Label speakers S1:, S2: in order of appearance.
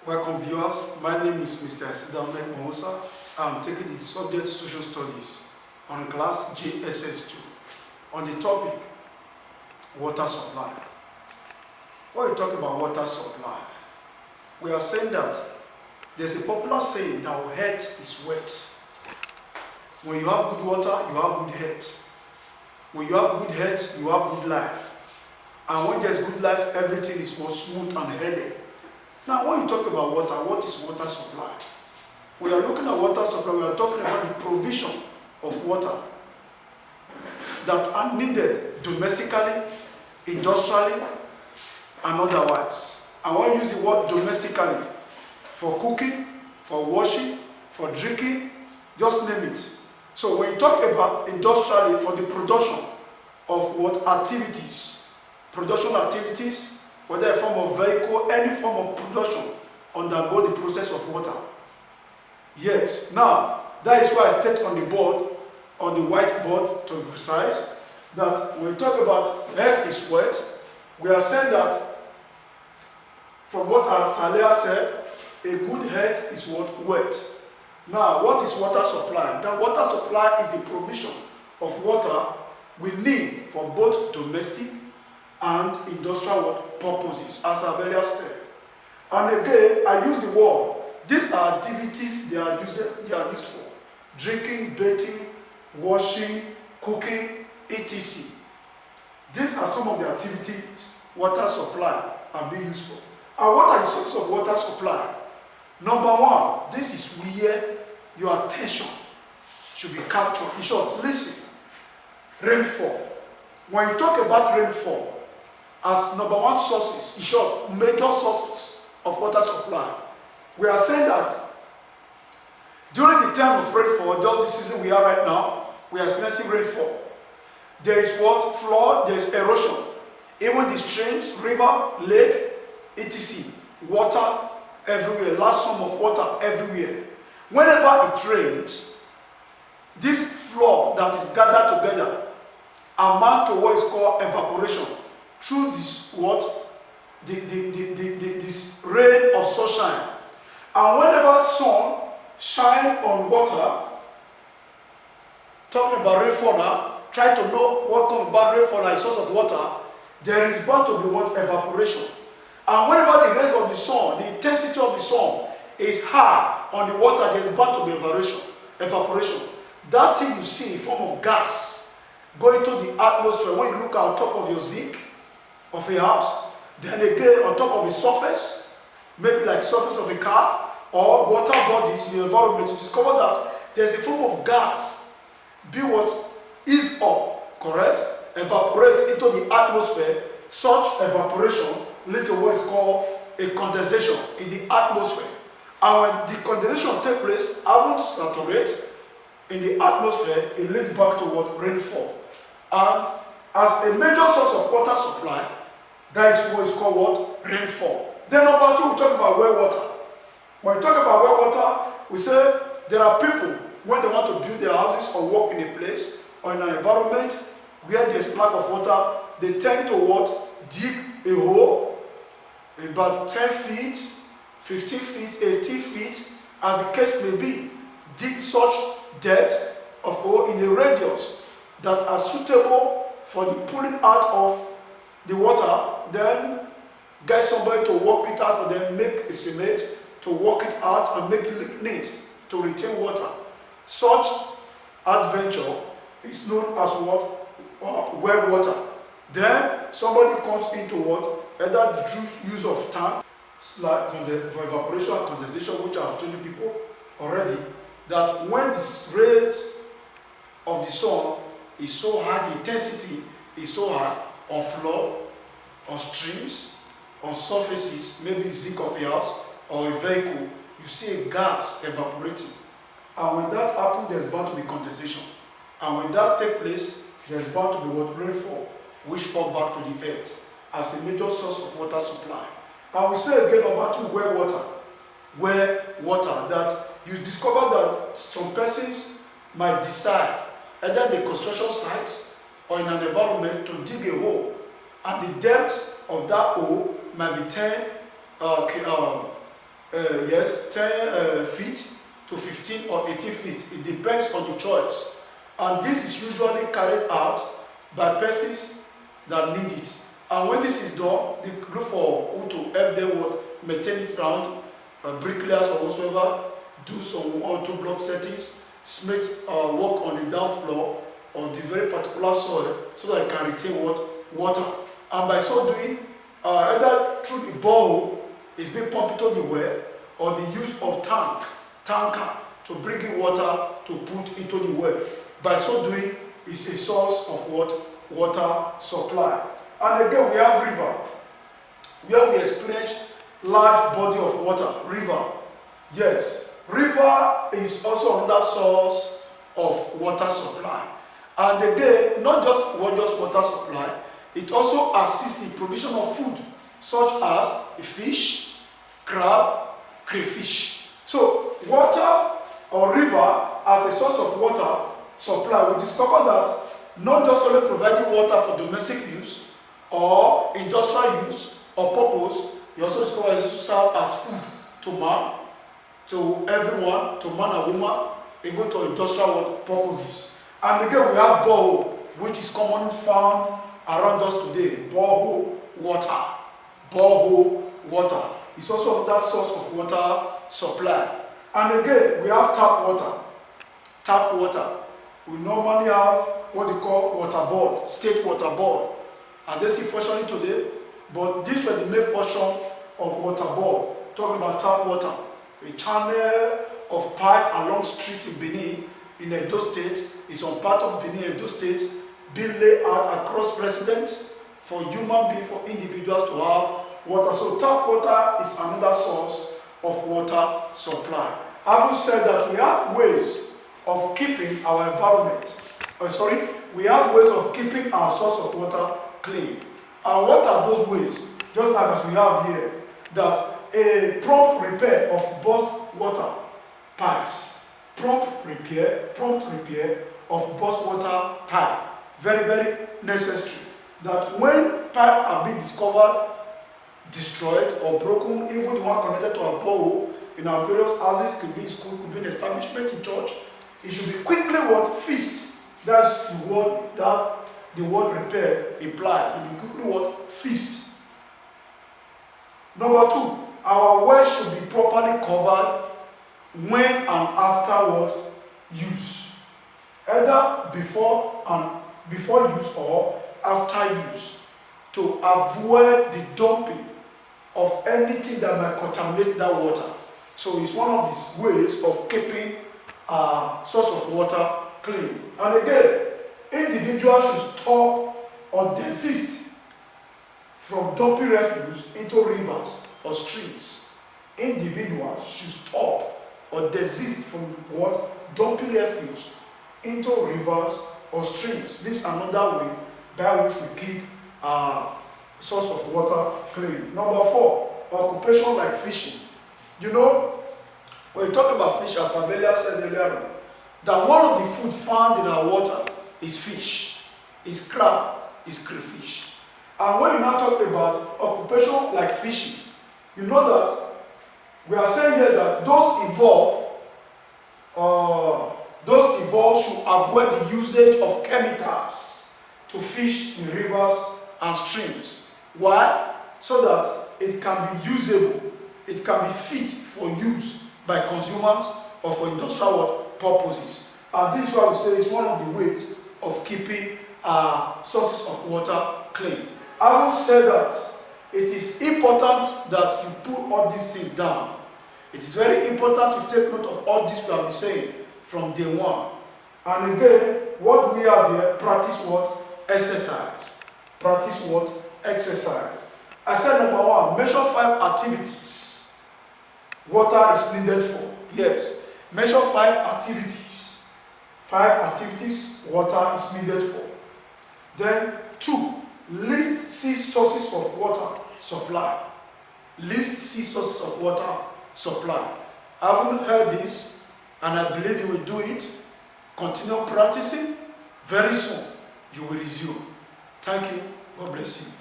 S1: Welcome viewers, my name is Mr. Sidame Bomosa. I'm taking the subject Social Studies on class JSS2 on the topic water supply. When we talk about water supply, we are saying that there's a popular saying that our head is wet. When you have good water, you have good health. When you have good health, you have good life. And when there's good life, everything is more smooth and healthy. Now, when you talk about water, what is water supply? When we are looking at water supply, we are talking about the provision of water that are needed domestically, industrially, and otherwise. And when you use the word domestically, for cooking, for washing, for drinking, just name it. So when you talk about industrially, for the production of what activities, production activities, whether a form of vehicle, any form of production, undergo the process of water. Yes, now, that is why I state on the board, on the whiteboard to be precise, that when we talk about health is wet, we are saying that, from what Salia said, a good health is what? Wet. Now, what is water supply? That water supply is the provision of water we need for both domestic and industrial purposes, as I've earlier said. And again, I use the word, these are activities they are used for. Drinking, bathing, washing, cooking, etc. These are some of the activities water supply are being used for. And what are the sources of water supply? Number one, this is where your attention should be captured. In short, listen. Rainfall. When you talk about rainfall, as number one sources, in short, major sources of water supply, we are saying that during the time of rainfall, just the season we are right now, we are experiencing rainfall. There is what? Flood, there is erosion. Even the streams, river, lake, etc. Water everywhere, large sum of water everywhere. Whenever it rains, this flood that is gathered together amount to what is called evaporation through this this rain of sunshine. And whenever sun shine on water, talking about rainfall now, try to know what comes about rainfall as a source of water, there is bound to be what? Evaporation. And whenever the rays of the sun, the intensity of the sun is high on the water, there is bound to be evaporation. That thing you see in form of gas going to the atmosphere, when you look on top of your zinc of a house, then again on top of a surface, maybe like surface of a car or water bodies in the environment, you discover that there's a form of gas be what is up, correct? Evaporate into the atmosphere. Such evaporation leads to what is called a condensation in the atmosphere. And when the condensation takes place, having saturate in the atmosphere, it leads back to what? Rainfall. And as a major source of water supply, that is what is called what? Rainfall. Then number two, we talk about well water. When we talk about well water, we say there are people, when they want to build their houses or work in a place or in an environment where there's lack of water, they tend to what? Dig a hole about 10 feet, 15 feet, 18 feet, as the case may be. Dig such depth of hole in a radius that are suitable for the pulling out of the water, then get somebody to work it out, or then make a cement to work it out and make it neat to retain water. Such adventure is known as what? Well water. Then somebody comes into what? Either the use of tank, like for evaporation and condensation, which I have told you people already, that when the rays of the sun is so high, the intensity is so high on floor, on streams, on surfaces, maybe zinc of a house or a vehicle, you see a gas evaporating. And when that happens, there's bound to be condensation. And when that takes place, there's bound to be what? Rainfall, which fall back to the earth as a major source of water supply. And we say again number two, well water. Well water, that you discover that some persons might decide, either in a construction site or in an environment, to dig a hole. And the depth of that hole might be 10 yes, 10 feet to 15 or 18 feet. It depends on the choice. And this is usually carried out by persons that need it. And when this is done, they look for who to help them maintain it around, bricklayers or whatsoever, do some 1 or 2 block settings, smith work on the down floor on the very particular soil so that it can retain water. And by so doing, either through the borehole is being pumped into the well, or the use of tanker to bring in water to put into the well. By so doing, is a source of water supply. And again, we have river, where we experience large body of water. River, yes, river is also another source of water supply. And again, not just water supply, it also assists in provision of food, such as fish, crab, crayfish. So water or river as a source of water supply, we discover that not just only providing water for domestic use or industrial use or purpose, we also discover it serves as food to man, to everyone, to man and woman, even to industrial purposes. And again, we have borehole, which is commonly found around us today. Borehole water. Borehole water is also another source of water supply. And again, we have tap water. Tap water. We normally have what they call water board, state water board. And they still functioning today, but this was the main function of water board. Talking about tap water. A channel of pipe along street in Benin, in Edo State, is on part of Benin, Edo State, being laid out across residents for human beings, for individuals to have water. So tap water is another source of water supply. Having said that, we have ways of keeping our environment, we have ways of keeping our source of water clean. And what are those ways? Just like as we have here, that a prompt repair of burst water pipes, prompt repair of burst water pipe, very, very necessary. That when pipe are being discovered, destroyed or broken, even the one connected to a borehole in our various houses, could be in school, could be in establishment, in church, it should be quickly fixed. That's the word that the word repair implies. It should be quickly fixed. Number 2, our wells should be properly covered when and after use, either before use or after use, to avoid the dumping of anything that might contaminate that water. So it's one of these ways of keeping a source of water clean. And again, individuals should stop or desist from dumping refuse into rivers or streams. Individuals should stop or desist from dumping refuse into rivers or streams. This is another way by which we keep a source of water clean. Number 4, occupation like fishing. You know, when you talk about fish, as Avelia said earlier, that one of the food found in our water is fish, is crab, is crayfish. And when you now talk about occupation like fishing, you know that we are saying here that those involved should avoid the usage of chemicals to fish in rivers and streams. Why? So that it can be usable, it can be fit for use by consumers or for industrial purposes. And this is why we say it's one of the ways of keeping our sources of water clean. Having said that, it is important that you put all these things down. It is very important to take note of all this we have been saying from day one. And again, what we have here, practice exercise. Practice exercise. I said number 1, measure 5 activities water is needed for. Yes, measure 5 activities. 5 activities water is needed for. Then 2, list 6 sources of water supply. List 6 sources of water supply. I haven't heard this, and I believe you will do it. Continue practicing. Very soon, you will resume. Thank you. God bless you.